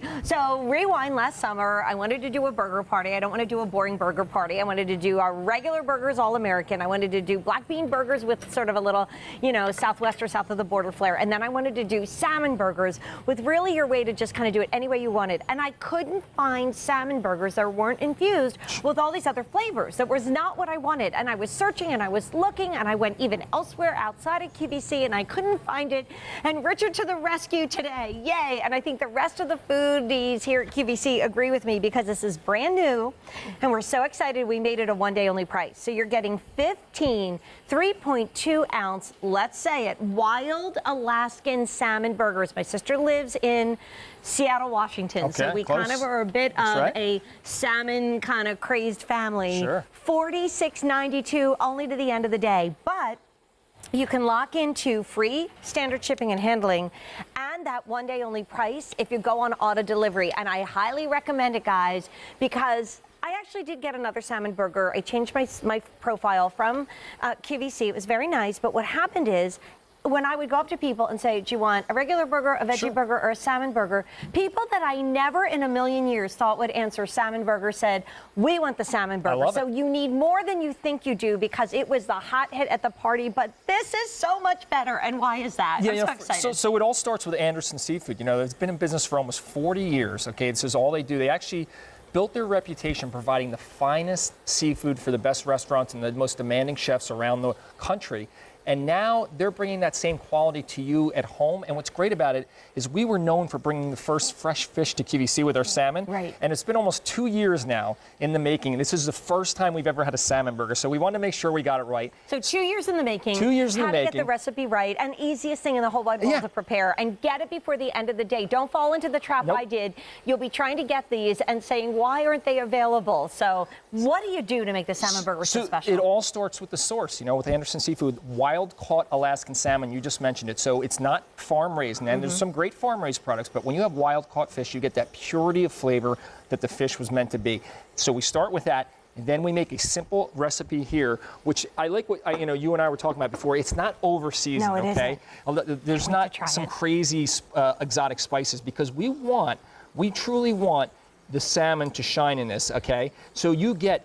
right. So rewind last summer. I wanted to do a burger party. I don't want to do a boring burger party. I wanted to do our regular burgers, all American. I wanted to do black bean burgers with sort of a little, southwest or south of the border flair. And then I wanted to do salmon burgers with really your way to just kind of do it any way you wanted. And I couldn't find salmon burgers that weren't infused with all these other flavors. That was not what I wanted. And I was searching and I was looking and I went even elsewhere outside of QVC and I couldn't find it. And Richard to the rescue today. Yay. And I think the rest of the foodies here at QVC agree with me because this is brand new and we're so excited we made it a one-day only price. So you're getting 15 3.2 ounce, let's say it, wild Alaskan salmon burgers. My sister lives in Seattle, Washington, okay, so we close. kind of are a bit of a salmon kind of crazed family. Sure. $46.92 only to the end of the day, but you can lock into free standard shipping and handling and that one-day only price if you go on auto delivery. And I highly recommend it, guys, because I actually did get another salmon burger. I changed my profile from QVC. It was very nice, but what happened is when I would go up to people and say, do you want a regular burger, a veggie burger, or a salmon burger? People that I never in a million years thought would answer salmon burger said, we want the salmon burger. So you need more than you think you do because it was the hot hit at the party, but this is so much better. And why is that? Yeah, I'm so excited. So it all starts with Anderson Seafood. It's been in business for almost 40 years, okay? This is all they do. They actually built their reputation providing the finest seafood for the best restaurants and the most demanding chefs around the country. And now they're bringing that same quality to you at home. And what's great about it is we were known for bringing the first fresh fish to QVC with our salmon. Right. And it's been almost 2 years now in the making. This is the first time we've ever had a salmon burger. So we wanted to make sure we got it right. So 2 years in the making. 2 years in the making. How to get the recipe right. And easiest thing in the whole wide world to prepare. And get it before the end of the day. Don't fall into the trap I did. You'll be trying to get these and saying, why aren't they available? So what do you do to make the salmon burger so special? It all starts with the source. With Anderson Seafood, wild-caught Alaskan salmon, you just mentioned it. So it's not farm-raised. And there's some great farm-raised products, but when you have wild-caught fish, you get that purity of flavor that the fish was meant to be. So we start with that. And then we make a simple recipe here, which I like what you and I were talking about before. It's not over-seasoned, no, it okay? Isn't. There's not some crazy exotic spices because we truly want the salmon to shine in this, okay? So you get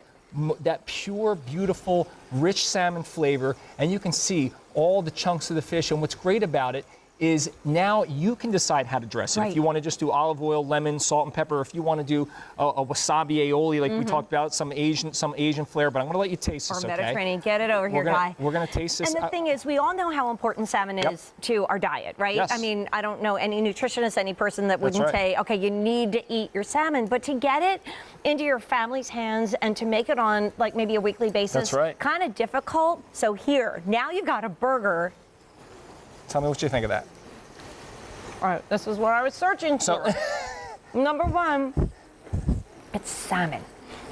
that pure, beautiful, rich salmon flavor, and you can see all the chunks of the fish. And what's great about it is now you can decide how to dress it. If you want to just do olive oil, lemon, salt, and pepper. If you want to do a wasabi aioli, like we talked about, some Asian flair. But I'm going to let you taste this, okay? Or Mediterranean. Get it over here, Guy. We're going to taste this. And the thing is, we all know how important salmon is to our diet, right? Yes. I mean, I don't know any nutritionist, any person that wouldn't say, okay, you need to eat your salmon. But to get it into your family's hands and to make it on like maybe a weekly basis, kind of difficult. So here, now you've got a burger. Tell me what you think of that. All right, this is what I was searching for. Number one, it's salmon.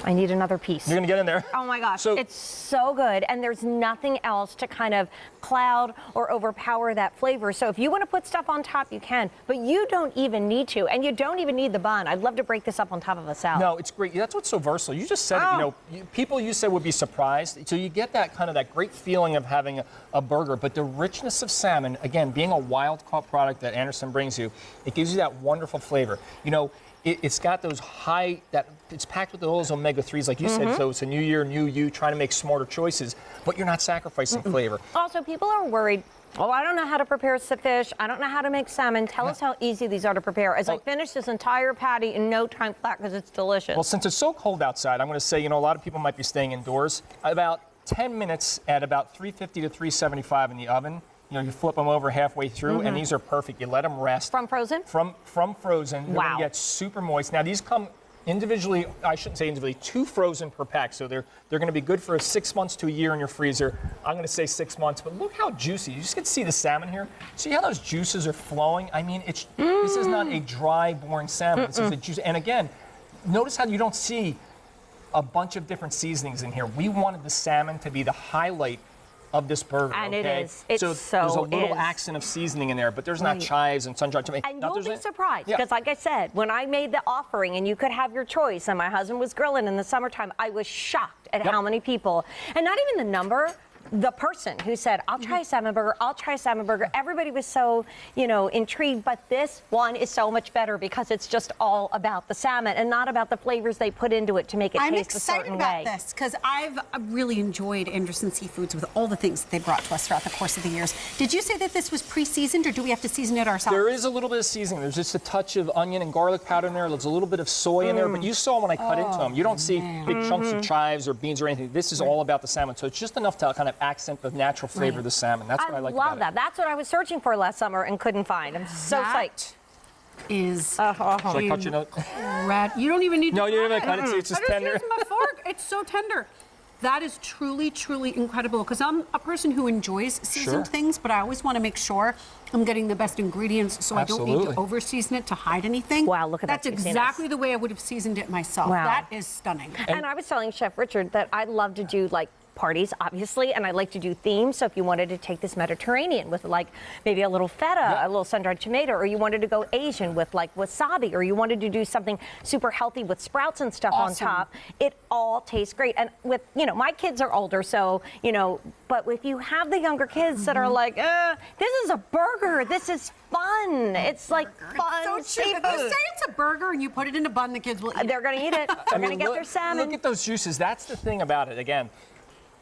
I need another piece. You're going to get in there. Oh my gosh, it's so good. And there's nothing else to kind of cloud or overpower that flavor. So if you want to put stuff on top, you can, but you don't even need to. And you don't even need the bun. I'd love to break this up on top of a salad. No, it's great. That's what's so versatile. You just said it, people you said would be surprised. So you get that kind of that great feeling of having a burger, but the richness of salmon, again, being a wild-caught product that Anderson brings you, it gives you that wonderful flavor. It's got those it's packed with those omega-3s, like you said, so it's a new year, new you, trying to make smarter choices, but you're not sacrificing flavor. Also, people are worried, I don't know how to prepare fish, I don't know how to make salmon. Tell us how easy these are to prepare. As I finish this entire patty in no time flat because it's delicious. Well, since it's so cold outside, I'm going to say, a lot of people might be staying indoors. About 10 minutes at about 350 to 375 in the oven. You flip them over halfway through, and these are perfect. You let them rest. From frozen? From frozen. They're going to get super moist. Now, these come individually, I shouldn't say individually, 2 frozen per pack. So they're going to be good for 6 months to a year in your freezer. I'm going to say 6 months, but look how juicy. You just get to see the salmon here. See how those juices are flowing? I mean, this is not a dry, boring salmon. This is a juicy. And again, notice how you don't see a bunch of different seasonings in here. We wanted the salmon to be the highlight of this burger, and okay? it is. It's so there's a little accent of seasoning in there, but there's not chives and sun-dried tomato. And you'll be surprised, because like I said, when I made the offering and you could have your choice, and my husband was grilling in the summertime, I was shocked at how many people, and not even the number, the person who said, I'll try a salmon burger, I'll try a salmon burger. Everybody was so, intrigued, but this one is so much better because it's just all about the salmon and not about the flavors they put into it to make it taste a certain way. I'm excited about this because I've really enjoyed Anderson Seafoods with all the things that they brought to us throughout the course of the years. Did you say that this was pre-seasoned, or do we have to season it ourselves? There is a little bit of seasoning. There's just a touch of onion and garlic powder in there. There's a little bit of soy in there, but you saw when I cut into them. You don't see big chunks of chives or beans or anything. This is all about the salmon, so it's just enough to kind of accent the natural flavor of the salmon. That's what I like about it. I love that. That's what I was searching for last summer and couldn't find. I'm so psyched. Is Should I cut your note? you don't even need to No, you don't even cut cut it. It's just tender. I just used my fork. It's so tender. That is truly, truly incredible because I'm a person who enjoys seasoned things, but I always want to make sure I'm getting the best ingredients so I don't need to over-season it to hide anything. Wow, look at that. That's exactly the way I would have seasoned it myself. Wow. That is stunning. And I was telling Chef Richard that I love to do parties, obviously, and I like to do themes. So if you wanted to take this Mediterranean with maybe a little feta, a little sun-dried tomato, or you wanted to go Asian with wasabi, or you wanted to do something super healthy with sprouts and stuff on top, it all tastes great. And with, my kids are older, so, but if you have the younger kids that are like, this is a burger, this is fun. It's fun seafood. If you say it's a burger and you put it in a bun, the kids will eat it. They're going to eat it. They're going to get their salmon. Look at those juices. That's the thing about it. Again,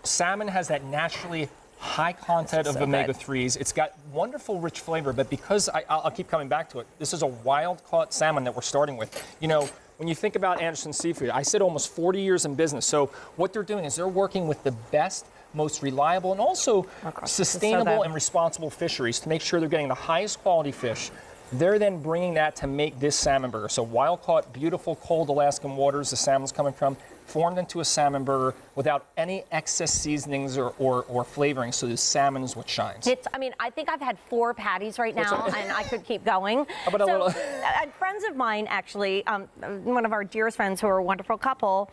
salmon has that naturally high content of omega-3s. It's got wonderful, rich flavor, but because I'll keep coming back to it, this is a wild-caught salmon that we're starting with. When you think about Anderson Seafood, I said almost 40 years in business. So what they're doing is they're working with the best, most reliable, and also sustainable and responsible fisheries to make sure they're getting the highest quality fish. They're then bringing that to make this salmon burger. So wild-caught, beautiful, cold Alaskan waters the salmon's coming from, formed into a salmon burger without any excess seasonings or flavoring, so the salmon is what shines. I think I've had 4 patties right now, and I could keep going. How about a little? Friends of mine, actually, one of our dearest friends who are a wonderful couple,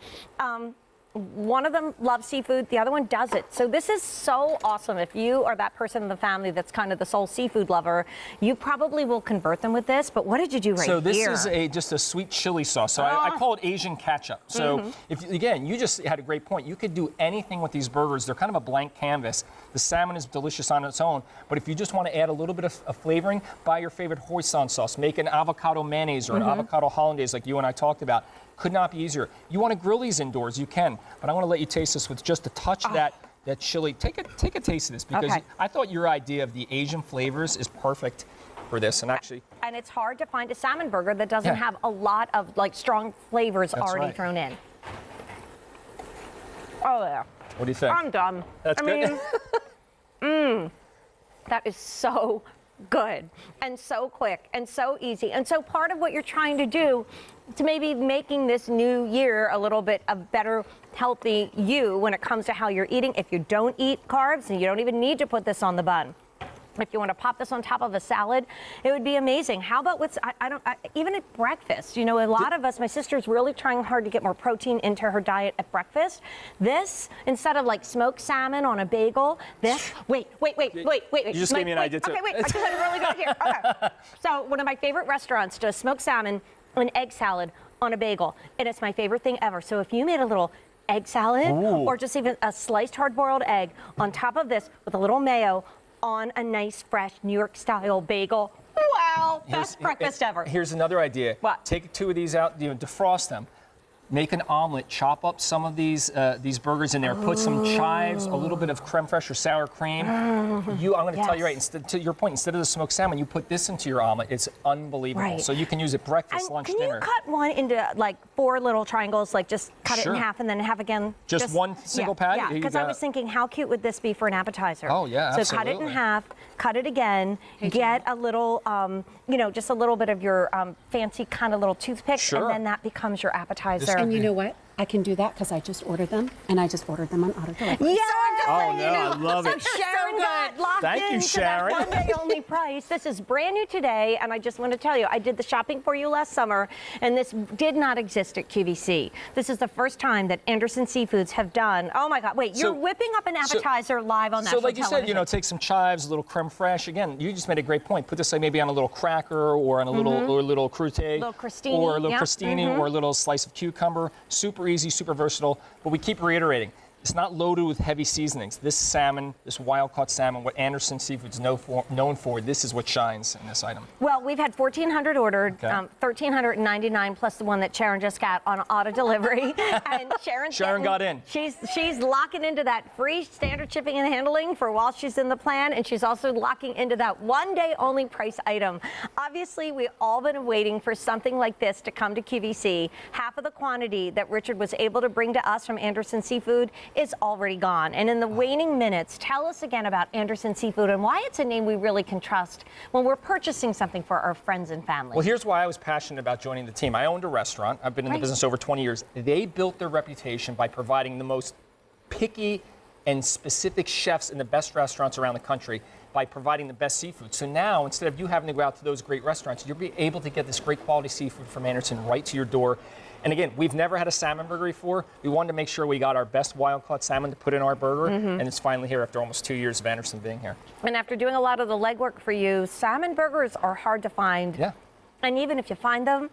one of them loves seafood, the other one doesn't. So this is so awesome. If you are that person in the family that's kind of the sole seafood lover, you probably will convert them with this. But what did you do right here? So this is just a sweet chili sauce. So I call it Asian ketchup. So again, you just had a great point. You could do anything with these burgers. They're kind of a blank canvas. The salmon is delicious on its own. But if you just want to add a little bit of flavoring, buy your favorite hoisin sauce. Make an avocado mayonnaise or an avocado hollandaise like you and I talked about. Could not be easier. You want to grill these indoors, you can. But I want to let you taste this with just a touch of that chili. Take a taste of this because I thought your idea of the Asian flavors is perfect for this. And actually, and it's hard to find a salmon burger that doesn't have a lot of strong flavors already thrown in. Oh yeah. What do you think? I'm done. That's good. That is so good and so quick and so easy. And so part of what you're trying to do to maybe making this new year a little bit of better, healthy you when it comes to how you're eating. If you don't eat carbs, and you don't even need to put this on the bun. If you want to pop this on top of a salad, it would be amazing. How about even at breakfast? A lot of us, my sister's really trying hard to get more protein into her diet at breakfast. This, instead of smoked salmon on a bagel, wait. You just gave me an idea too. Okay, wait, I just had a really good idea. Okay. So one of my favorite restaurants does smoked salmon and egg salad on a bagel, and it's my favorite thing ever. So if you made a little egg salad or just even a sliced hard-boiled egg on top of this with a little mayo, on a nice, fresh New York-style bagel. Wow, best breakfast ever. Here's another idea. What? Take 2 of these out, defrost them. Make an omelet, chop up some of these burgers in there, put some chives, a little bit of creme fraiche or sour cream. I'm going to tell you right, to your point, instead of the smoked salmon, you put this into your omelet. It's unbelievable. Right. So you can use it breakfast, lunch, dinner. Can you cut one into 4 little triangles, just cut it in half and then have again? Just one single patty? Yeah, because I was thinking, how cute would this be for an appetizer? Oh, yeah, so absolutely. cut it in half, cut it again, get a little, just a little bit of your fancy kind of little toothpick, and then that becomes your appetizer. And you know what? I can do that because I just ordered them, and I just ordered them on auto delivery. Yeah! I love it. Sharon got locked into that one-day only price. This is brand new today, and I just want to tell you, I did the shopping for you last summer, and this did not exist at QVC. This is the first time that Anderson Seafoods have done. Oh my God! Wait, you're whipping up an appetizer live on national television. So, like you said, take some chives, a little creme fraiche. Again, you just made a great point. Put this maybe on a little cracker or on a little crudité, little crostini, or a little crostini, or a little slice of cucumber. Super easy, super versatile. But we keep reiterating. It's not loaded with heavy seasonings. This salmon, this wild-caught salmon, what Anderson Seafood's known for, this is what shines in this item. Well, we've had 1,400 ordered, Okay. 1,399 plus the one that Sharon just got on auto delivery. And Sharon got in. She's locking into that free standard shipping and handling for while she's in the plan, and she's also locking into that one-day only price item. Obviously, we've all been waiting for something like this to come to QVC. Half of the quantity that Richard was able to bring to us from Anderson Seafood is already gone. And in the waning minutes, tell us again about Anderson Seafood and why it's a name we really can trust when we're purchasing something for our friends and family. Well, here's why I was passionate about joining the team. I owned a restaurant. I've been in the business over 20 years. They built their reputation by providing the most picky and specific chefs in the best restaurants around the country by providing the best seafood. So now, instead of you having to go out to those great restaurants, you'll be able to get this great quality seafood from Anderson right to your door. And again, we've never had a salmon burger before. We wanted to make sure we got our best wild-caught salmon to put in our burger, and it's finally here after almost 2 years of Anderson being here. And after doing a lot of the legwork for you, salmon burgers are hard to find. Yeah. And even if you find them,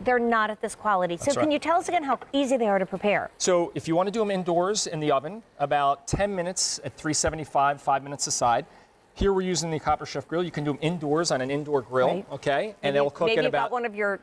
they're not at this quality. So can you tell us again how easy they are to prepare? So if you want to do them indoors in the oven, about 10 minutes at 375, 5 minutes aside. Here we're using the Copper Chef grill. You can do them indoors on an indoor grill, okay? And they'll cook in about... Maybe you've got one of your,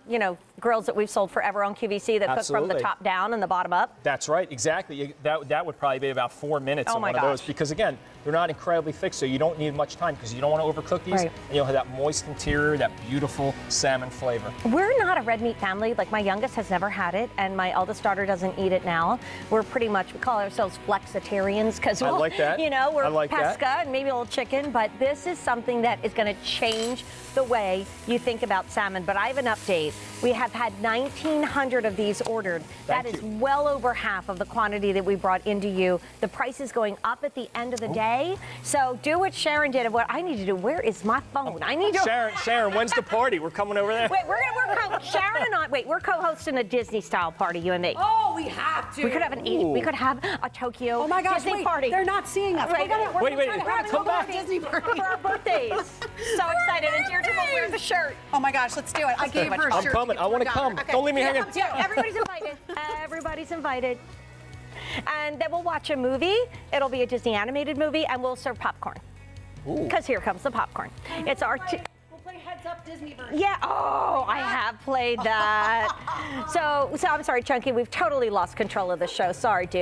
grills that we've sold forever on QVC that cook from the top down and the bottom up. That's right, exactly. That would probably be about 4 minutes in one of those because, again, they're not incredibly thick, so you don't need much time because you don't want to overcook these. And you'll have that moist interior, that beautiful salmon flavor. We're not a red meat family. Like, my youngest has never had it, and my eldest daughter doesn't eat it now. We're pretty much, we call ourselves flexitarians because I like that. We're like pesca that. and maybe a little chicken, but this is something that is going to change the way you think about salmon. But I have an update. We have had 1,900 of these ordered. That is well over half of the quantity that we brought into you. The price is going up at the end of the day. So do what Sharon did and what I need to do. Where is my phone? I need to... Sharon, when's the party? We're coming over there. Wait, Sharon and I, we're co-hosting a Disney-style party, you and me. Oh, we have to. We could have we could have a Tokyo Disney party. They're not seeing us. Wait, come back. Disney party for our birthdays. So excited. And Deirdre will wear the shirt. Oh my gosh, let's do it. I gave her a shirt. I'm coming. I want to come. Okay. Don't leave me hanging. Everybody's invited. Everybody's invited. And then we'll watch a movie. It'll be a Disney animated movie, and we'll serve popcorn. Because here comes the popcorn. It's our... We'll play Heads Up Disney version. Yeah. Oh, I have played that. So I'm sorry, Chunky. We've totally lost control of the show. Sorry, dude.